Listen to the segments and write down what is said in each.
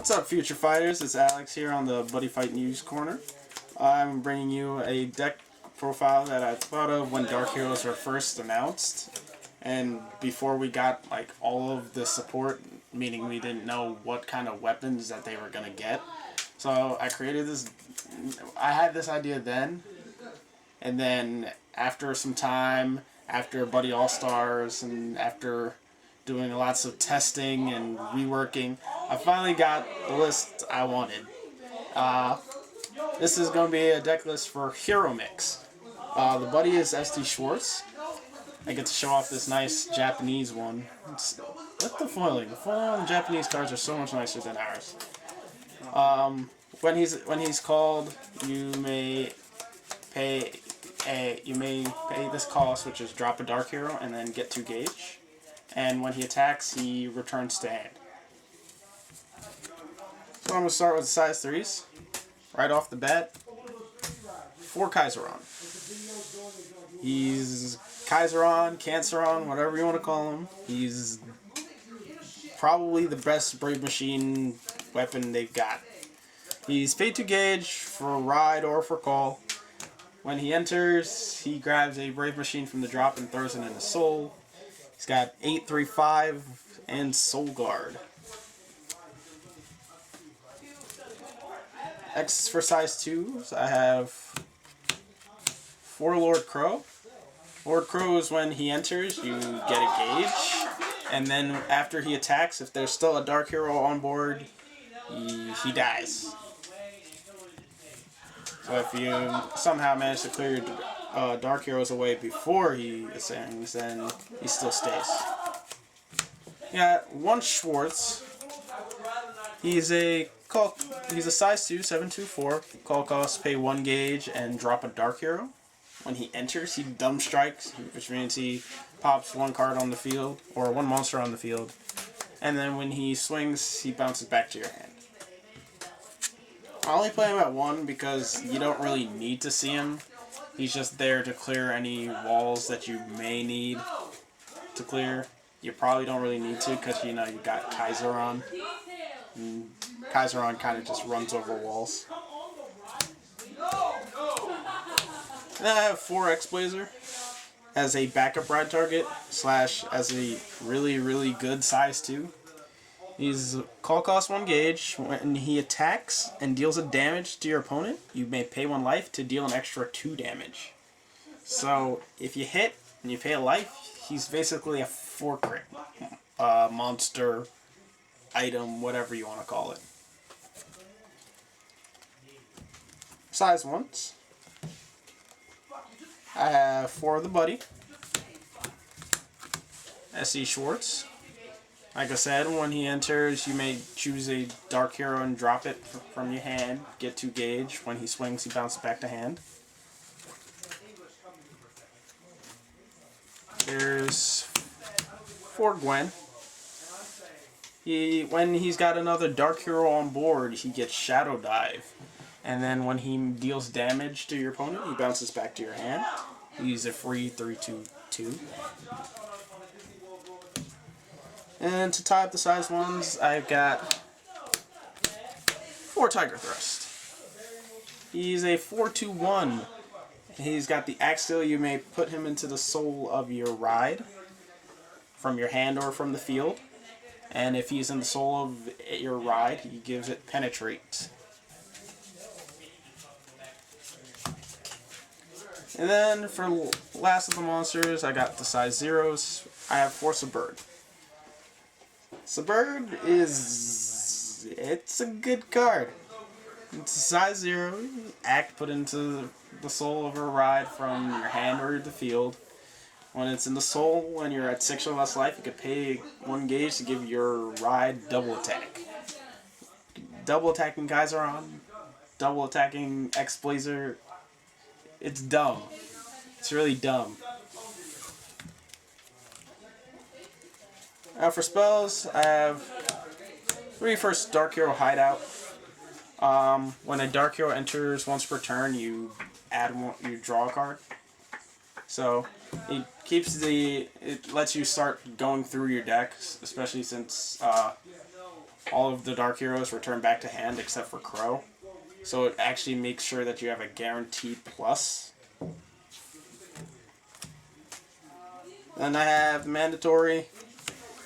What's up, future fighters? It's Alex here on the Buddyfight News Corner. I'm bringing you a deck profile that I thought of when Dark Heroes were first announced, and before we got like all of the support, meaning we didn't know what kind of weapons that they were gonna get. So I created this. I had this idea then, and then after some time, after Buddy All Stars, and after doing lots of testing and reworking, I finally got the list I wanted. This is going to be a deck list for Hero Mix. The Buddy is ST Schwartz. I get to show off this nice Japanese one. Look the foiling. The foiling on the Japanese cards are so much nicer than ours. When he's called, you may pay this cost, which is drop a Dark Hero and then get 2 gauge. And when he attacks, he returns to hand. So I'm going to start with the size 3s. Right off the bat, for Kaizeron. He's Kaizeron, Canceron, whatever you want to call him. He's probably the best Brave Machine weapon they've got. He's paid 2 gauge for ride or for call. When he enters, he grabs a Brave Machine from the drop and throws it into Soul. He's got 8/3/5 and Soul Guard. X for size 2s, I have for Lord Crow. Lord Crow is when he enters, you get a gauge, and then after he attacks, if there's still a Dark Hero on board, he dies. So if you somehow manage to clear your Dark Heroes away before he ascends, then he still stays. You got one Schwartz. He's a size 2, 7/2/4. Call cost, pay 1 gauge and drop a Dark Hero. When he enters, he dumb strikes, which means he pops 1 card on the field, or 1 monster on the field. And then when he swings, he bounces back to your hand. I only play him at 1 because you don't really need to see him. He's just there to clear any walls that you may need to clear. You probably don't really need to because you know you got Kaizeron. And Kaizeron kind of just runs over walls. And then I have 4 X-Blazer as a backup ride target / as a really good size 2. He's call cost 1 gauge. When he attacks and deals a damage to your opponent, you may pay 1 life to deal an extra 2 damage. So if you hit and you pay a life, he's basically a 4 crit monster, item, whatever you want to call it. Size 1s, I have 4 of the Buddy. SE Schwartz. Like I said, when he enters, you may choose a Dark Hero and drop it from your hand. Get 2 gauge. When he swings, he bounces back to hand. There's 4 Gwen. When he's got another Dark Hero on board, he gets Shadow Dive. And then when he deals damage to your opponent, he bounces back to your hand. He's a free 3/2/2. And to tie up the size 1s, I've got 4 Tiger Thrust. He's a 4/2/1. He's got the Axial. You may put him into the soul of your ride from your hand or from the field. And if he's in the soul of your ride, he gives it Penetrate. And then for last of the monsters, I got the size 0s. I have 4 Suburb. Suburb it's a good card. It's a size 0. Put into the soul of a ride from your hand or the field. When it's in the soul, when you're at 6 or less life, you could pay 1 gauge to give your ride double attack. Double attacking Kaizeron, double attacking X-Blazer. It's dumb. It's really dumb. Now for spells, I have 3 first Dark Hero Hideout. When a Dark Hero enters once per turn, you draw a card. So it lets you start going through your deck, especially since all of the Dark Heroes return back to hand except for Crow. So it actually makes sure that you have a guaranteed plus. Then I have mandatory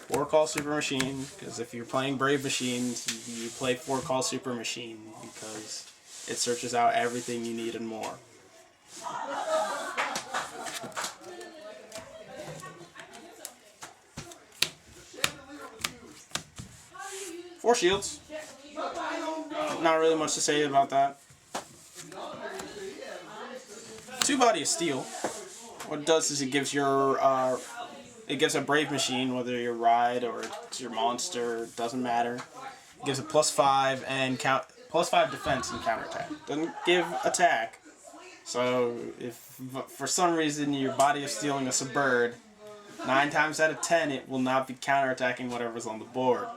4-call Super Machine, because if you're playing Brave Machines, you play 4-call Super Machine because it searches out everything you need and more. Four shields. Not really much to say about that. 2 Body of Steel. What it does is it gives your it gives a Brave Machine, whether you're Ride or it's your monster, it doesn't matter. It gives a +5 and +5 defense and counterattack. Doesn't give attack. So if for some reason your Body of Stealing a bird, 9 times out of 10 it will not be counterattacking whatever's on the board.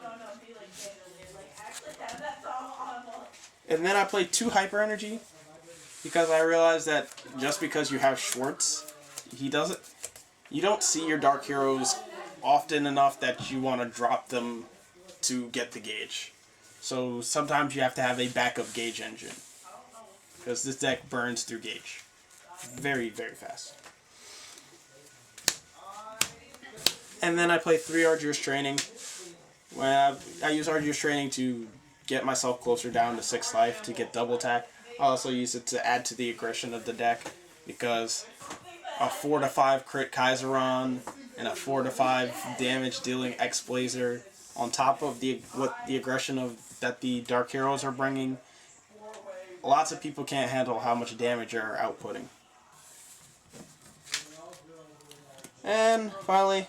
And then I played 2 Hyper Energy because I realized that just because you have Schwartz, you don't see your Dark Heroes often enough that you want to drop them to get the gauge. So sometimes you have to have a backup gauge engine, because this deck burns through gauge very, very fast. And then I play 3 Arduous Training. When I use Arduous Training to get myself closer down to 6 life to get double attack. I also use it to add to the aggression of the deck, because a 4-5 crit Kaizeron and a 4-5 damage dealing X-Blazer on top of the aggression that the Dark Heroes are bringing, lots of people can't handle how much damage you're outputting. And finally,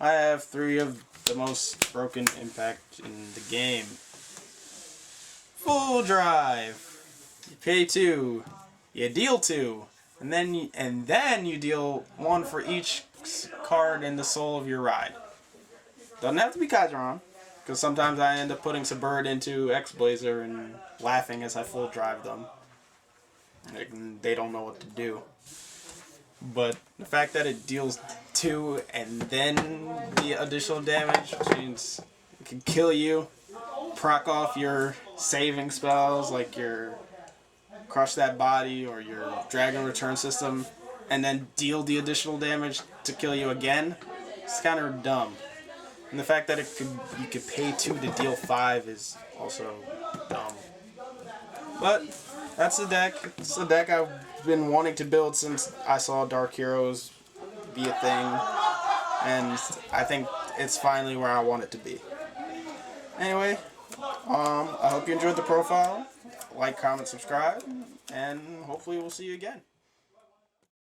I have 3 of the most broken impact in the game. Full Drive. You pay 2, you deal 2, and then you deal 1 for each card in the soul of your Ride. Doesn't have to be Kaizeron, because sometimes I end up putting Bird into X-Blazer and laughing as I full drive them. They don't know what to do. But the fact that it deals 2 and then the additional damage, which means it can kill you, proc off your saving spells like your Crush That Body or your Dragon Return System, and then deal the additional damage to kill you again, it's kind of dumb. And the fact that you could pay 2 to deal 5 is also dumb. But that's the deck. It's the deck I've been wanting to build since I saw Dark Heroes be a thing, and I think it's finally where I want it to be. Anyway, I hope you enjoyed the profile. Like, comment, subscribe, and hopefully we'll see you again.